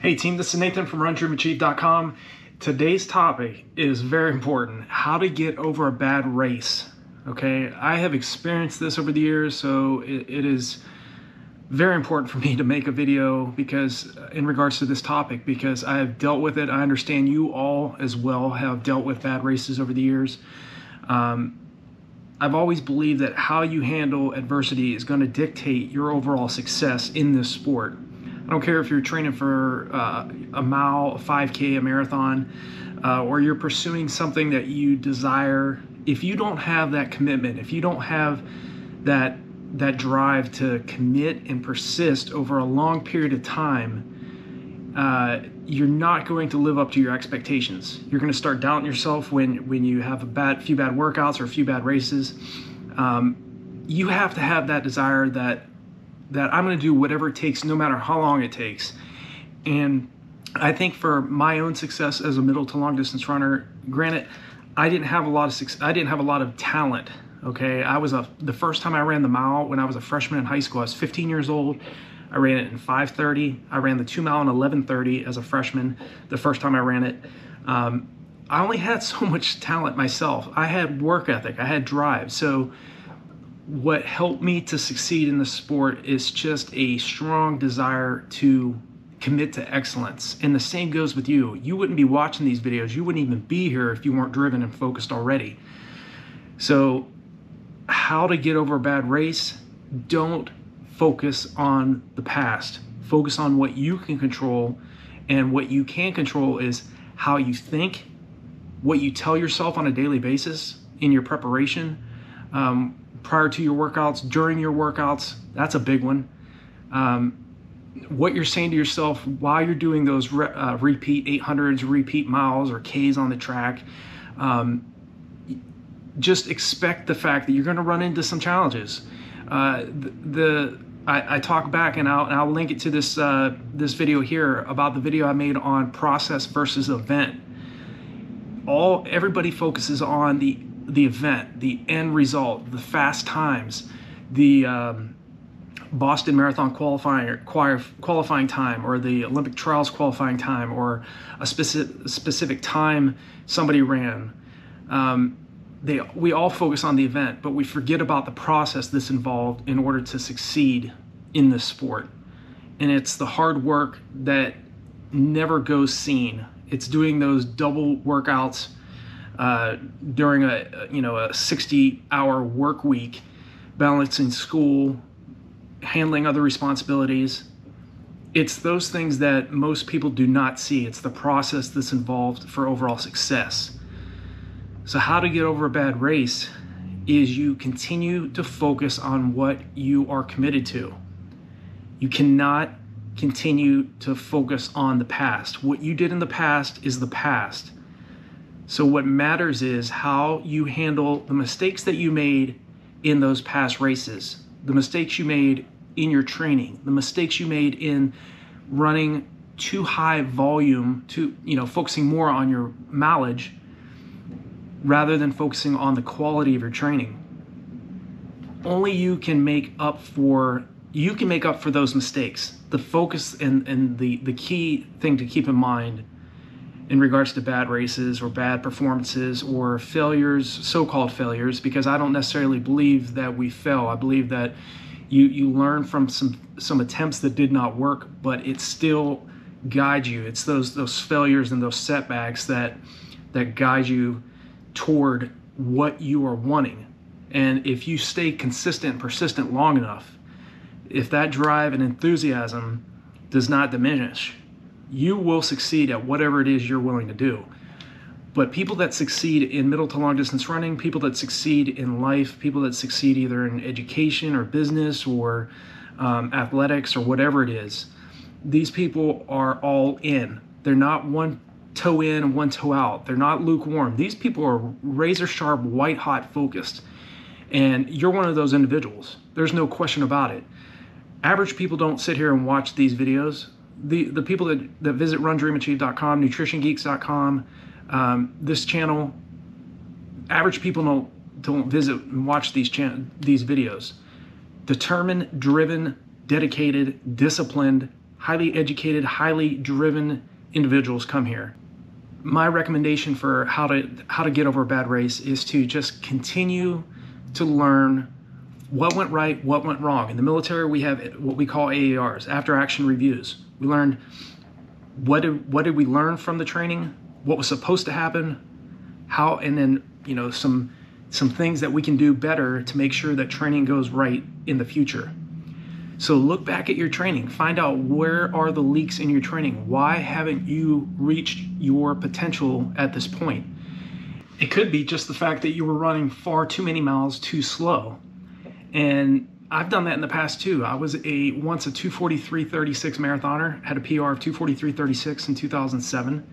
Hey team, this is Nathan from RunDreamAchieve.com. Today's topic is very important: how to get over a bad race. Okay, I have experienced this over the years, so it is very important for me to make a video because in regards to this topic, because I have dealt with it. I understand you all as well have dealt with bad races over the years. I've always believed that how you handle adversity is going to dictate your overall success in this sport. I don't care if you're training for a mile, a 5K, a marathon, or you're pursuing something that you desire. If you don't have that commitment, if you don't have that drive to commit and persist over a long period of time, you're not going to live up to your expectations. You're going to start doubting yourself when you have a few bad workouts or a few bad races. You have to have that desire that I'm going to do whatever it takes, no matter how long it takes. And I think for my own success as a middle to long distance runner, granted, I didn't have a lot of talent. Okay, the first time I ran the mile when I was a freshman in high school. I was 15 years old. I ran it in 5:30. I ran the 2 mile in 11:30 as a freshman. The first time I ran it, I only had so much talent myself. I had work ethic. I had drive. So what helped me to succeed in the sport is just a strong desire to commit to excellence. And the same goes with you. You wouldn't be watching these videos. You wouldn't even be here if you weren't driven and focused already. So how to get over a bad race? Don't focus on the past. Focus on what you can control. And what you can control is how you think, what you tell yourself on a daily basis in your preparation, prior to your workouts, during your workouts. That's a big one. What you're saying to yourself while you're doing those repeat 800s, repeat miles or Ks on the track. Just expect the fact that you're going to run into some challenges. I talk back, and I'll link it to this video here about the video I made on process versus event. Everybody focuses on the event, the end result, the fast times, the Boston Marathon qualifying time, or the Olympic trials qualifying time, or a specific time somebody ran. We all focus on the event, but we forget about the process that's involved in order to succeed in this sport. And it's the hard work that never goes seen. It's doing those double workouts during a 60-hour work week, balancing school, handling other responsibilities. It's those things that most people do not see. It's the process that's involved for overall success. So how to get over a bad race is you continue to focus on what you are committed to. You cannot continue to focus on the past. What you did in the past is the past. So what matters is how you handle the mistakes that you made in those past races, the mistakes you made in your training, the mistakes you made in running too high volume, focusing more on your mileage rather than focusing on the quality of your training. Only you can make up for those mistakes. The focus and the key thing to keep in mind in regards to bad races or bad performances or failures, so-called failures, because I don't necessarily believe that we fail. I believe that you learn from some attempts that did not work, but it still guides you. It's those failures and those setbacks that guide you toward what you are wanting. And if you stay consistent and persistent long enough, if that drive and enthusiasm does not diminish, you will succeed at whatever it is you're willing to do. But people that succeed in middle to long distance running, people that succeed in life, people that succeed either in education or business or athletics or whatever it is, these people are all in. They're not one toe in and one toe out. They're not lukewarm. These people are razor sharp, white hot focused. And you're one of those individuals. There's no question about it. Average people don't sit here and watch these videos. The people that visit RunDreamAchieve.com, NutritionGeeks.com, this channel, average people don't visit and watch these videos. Determined, driven, dedicated, disciplined, highly educated, highly driven individuals come here. My recommendation for how to get over a bad race is to just continue to learn what went right, what went wrong. In the military, we have what we call AARs, after action reviews. We learned what did we learn from the training, what was supposed to happen, how, and then, you know, some things that we can do better to make sure that training goes right in the future. So look back at your training, find out where are the leaks in your training. Why haven't you reached your potential at this point? It could be just the fact that you were running far too many miles too slow. And I've done that in the past too. I was once a 2:43:36 marathoner, had a PR of 2:43:36 in 2007.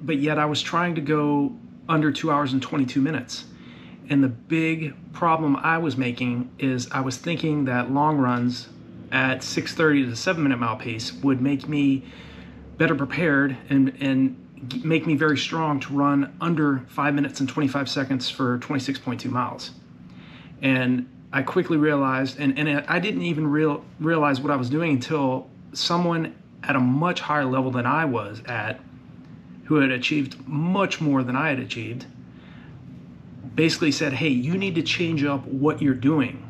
But yet I was trying to go under 2 hours and 22 minutes. And the big problem I was making is I was thinking that long runs at 6:30 to 7-minute mile pace would make me better prepared and make me very strong to run under 5 minutes and 25 seconds for 26.2 miles. And I quickly realized, and I didn't even realize what I was doing until someone at a much higher level than I was at, who had achieved much more than I had achieved, basically said, hey, you need to change up what you're doing.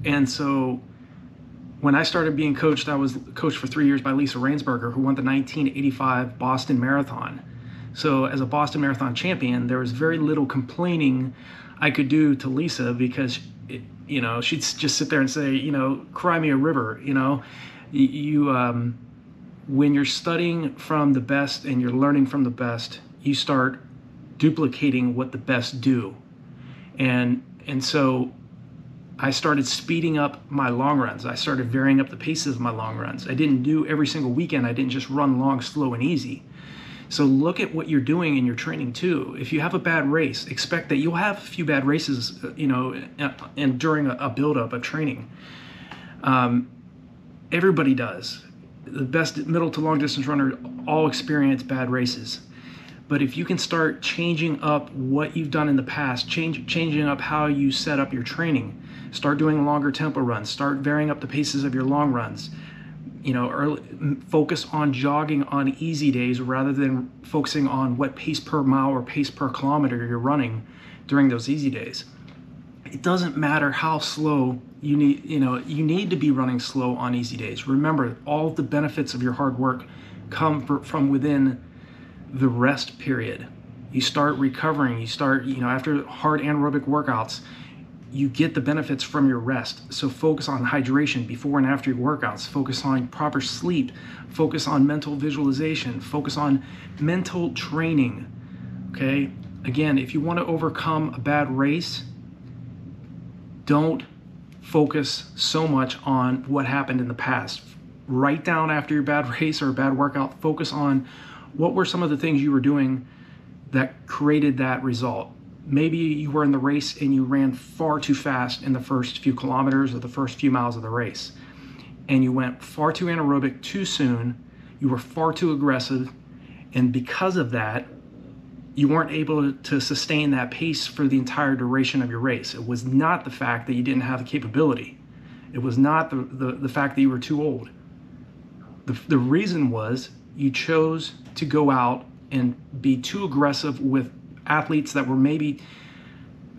And so when I started being coached, I was coached for 3 years by Lisa Rainsberger, who won the 1985 Boston Marathon. So as a Boston Marathon champion, there was very little complaining I could do to Lisa, because you know, she'd just sit there and say, you know, cry me a river. You know, when you're studying from the best and you're learning from the best, you start duplicating what the best do. And so I started speeding up my long runs. I started varying up the paces of my long runs. I didn't do every single weekend. I didn't just run long, slow, and easy. So look at what you're doing in your training too. If you have a bad race, expect that you'll have a few bad races, you know, and during a buildup of training. Everybody does. The best middle to long distance runners all experience bad races. But if you can start changing up what you've done in the past, changing up how you set up your training, start doing longer tempo runs, start varying up the paces of your long runs, you know, focus on jogging on easy days rather than focusing on what pace per mile or pace per kilometer you're running during those easy days. It doesn't matter how slow you need, you know, you need to be running slow on easy days. Remember, all of the benefits of your hard work come from within the rest period. You start recovering, you start, you know, after hard anaerobic workouts, you get the benefits from your rest. So focus on hydration before and after your workouts, focus on proper sleep, focus on mental visualization, focus on mental training, okay? Again, if you want to overcome a bad race, don't focus so much on what happened in the past. Write down after your bad race or a bad workout, focus on what were some of the things you were doing that created that result. Maybe you were in the race and you ran far too fast in the first few kilometers or the first few miles of the race, and you went far too anaerobic too soon, you were far too aggressive, and because of that, you weren't able to sustain that pace for the entire duration of your race. It was not the fact that you didn't have the capability. It was not the fact that you were too old. The reason was you chose to go out and be too aggressive with athletes that were maybe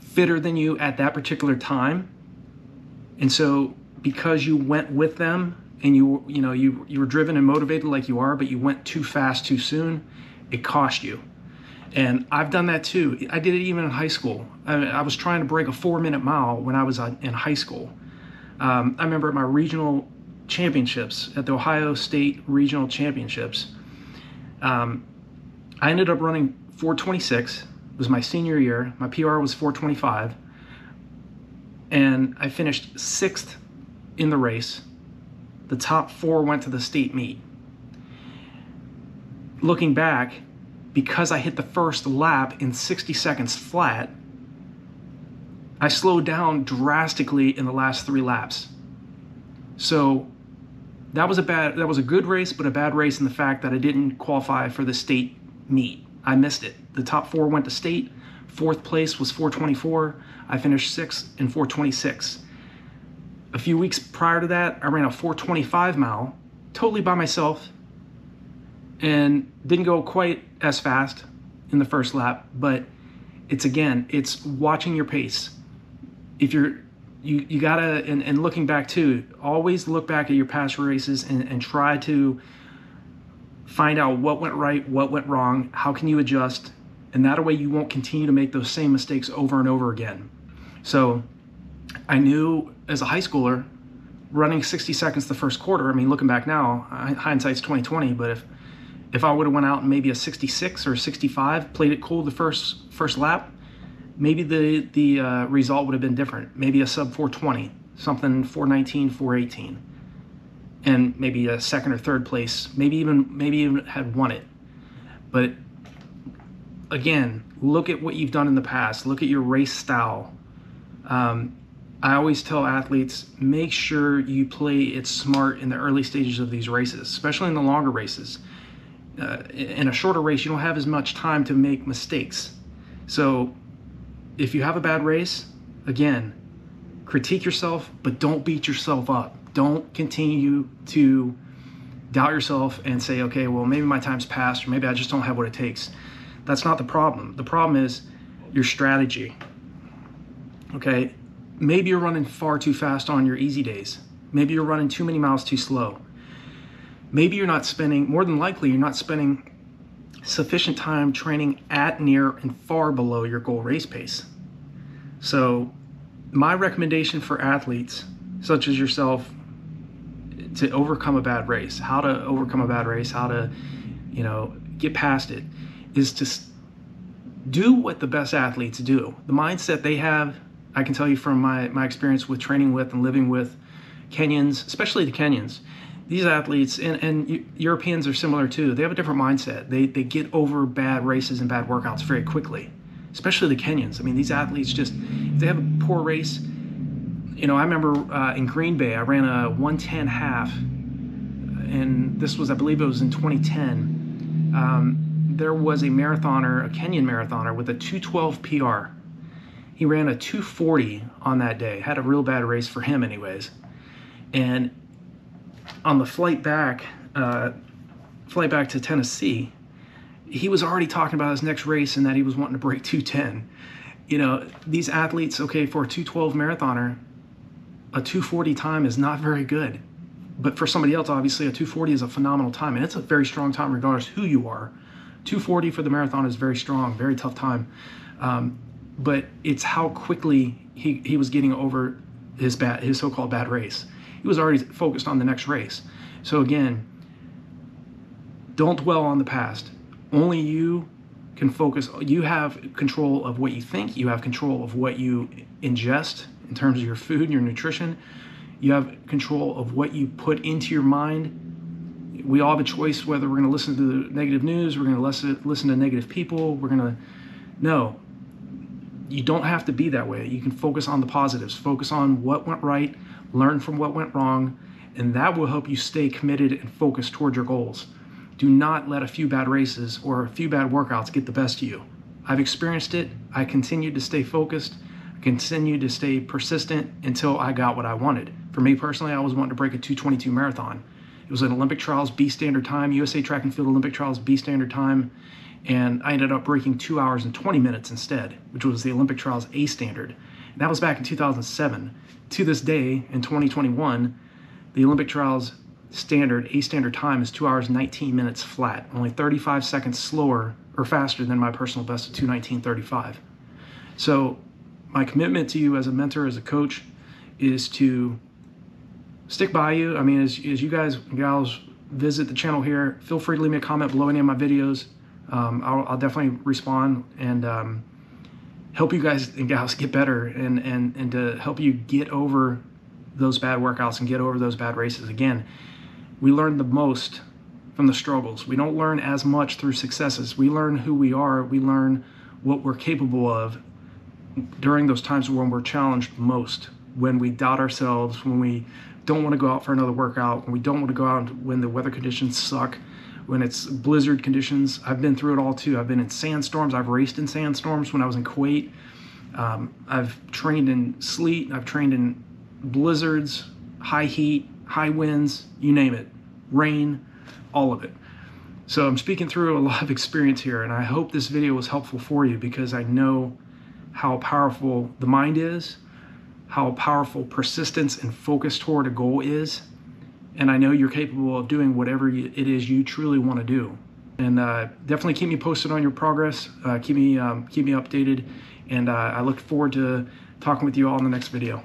fitter than you at that particular time. And so because you went with them and you were driven and motivated like you are, but you went too fast too soon, it cost you. And I've done that too. I did it even in high school. I was trying to break a 4-minute mile when I was in high school. I remember at my regional championships, at the Ohio State Regional Championships, I ended up running 4:26. It was my senior year. My PR was 4:25. And I finished 6th in the race. The top 4 went to the state meet. Looking back, because I hit the first lap in 60 seconds flat, I slowed down drastically in the last 3 laps. So that was a good race, but a bad race in the fact that I didn't qualify for the state meet. I missed it. The top 4 went to state. 4th place was 4:24. I finished 6th in 4:26. A few weeks prior to that, I ran a 4:25 mile, totally by myself, and didn't go quite as fast in the first lap, but it's watching your pace. If you gotta, and looking back too, always look back at your past races and try to find out what went right, what went wrong, how can you adjust, and that way you won't continue to make those same mistakes over and over again. So I knew as a high schooler, running 60 seconds the first quarter, I mean, looking back now, hindsight's 2020, but if I would have went out and maybe a 66 or 65, played it cool the first lap, maybe the result would have been different. Maybe a sub 420, something 419, 418, and maybe a second or third place, maybe even had won it. But again, look at what you've done in the past. Look at your race style. I always tell athletes, make sure you play it smart in the early stages of these races, especially in the longer races. In a shorter race, you don't have as much time to make mistakes. So if you have a bad race, again, critique yourself, but don't beat yourself up. Don't continue to doubt yourself and say, okay, well, maybe my time's passed, or maybe I just don't have what it takes. That's not the problem. The problem is your strategy. Okay, maybe you're running far too fast on your easy days. Maybe you're running too many miles too slow. Maybe you're not spending, more than likely, you're not spending sufficient time training at, near, and far below your goal race pace. So my recommendation for athletes such as yourself to overcome a bad race, how to overcome a bad race, how to, get past it, is to do what the best athletes do. The mindset they have, I can tell you from my experience with training with and living with Kenyans, especially the Kenyans. These athletes, and Europeans are similar too, they have a different mindset. They get over bad races and bad workouts very quickly, especially the Kenyans. I mean, these athletes just, if they have a poor race, I remember in Green Bay, I ran a 1:10 half, and this was, I believe it was in 2010. There was a marathoner, a Kenyan marathoner with a 2:12 PR. He ran a 2:40 on that day, had a real bad race for him anyways. And on the flight back to Tennessee, he was already talking about his next race and that he was wanting to break 2:10. These athletes, okay, for a 2:12 marathoner, a 2:40 time is not very good. But for somebody else, obviously, a 2:40 is a phenomenal time, and it's a very strong time regardless who you are. 2:40 for the marathon is very strong, very tough time. But it's how quickly he was getting over his so-called bad race. He was already focused on the next race. So again, don't dwell on the past. Only you can focus. You have control of what you think. You have control of what you ingest in terms of your food and your nutrition. You have control of what you put into your mind. We all have a choice whether we're going to listen to negative news, we're going to listen to negative people, no. You don't have to be that way. You can focus on the positives, focus on what went right, learn from what went wrong, and that will help you stay committed and focused toward your goals. Do not let a few bad races or a few bad workouts get the best of you. I've experienced it. I continued to stay focused. I continued to stay persistent until I got what I wanted. For me personally, I was wanting to break a 2:22 marathon. It was an Olympic Trials B standard time, USA Track and Field Olympic Trials B standard time, and I ended up breaking 2 hours and 20 minutes instead, which was the Olympic Trials A standard. And that was back in 2007. To this day, in 2021, the Olympic Trials standard, A standard time is 2 hours, 19 minutes flat, only 35 seconds slower or faster than my personal best of 2:19:35. So my commitment to you as a mentor, as a coach, is to stick by you. I mean, as you guys and gals visit the channel here, feel free to leave me a comment below any of my videos. I'll definitely respond and help you guys and gals get better and to help you get over those bad workouts and get over those bad races. Again, we learn the most from the struggles. We don't learn as much through successes. We learn who we are. We learn what we're capable of during those times when we're challenged most, when we doubt ourselves, when we don't want to go out for another workout, when we don't want to go out when the weather conditions suck, when it's blizzard conditions. I've been through it all too. I've been in sandstorms. I've raced in sandstorms when I was in Kuwait. I've trained in sleet. I've trained in blizzards, high heat, high winds, you name it, rain, all of it. So I'm speaking through a lot of experience here, and I hope this video was helpful for you, because I know how powerful the mind is, how powerful persistence and focus toward a goal is, and I know you're capable of doing whatever it is you truly want to do. And definitely keep me posted on your progress, keep me updated, and I look forward to talking with you all in the next video.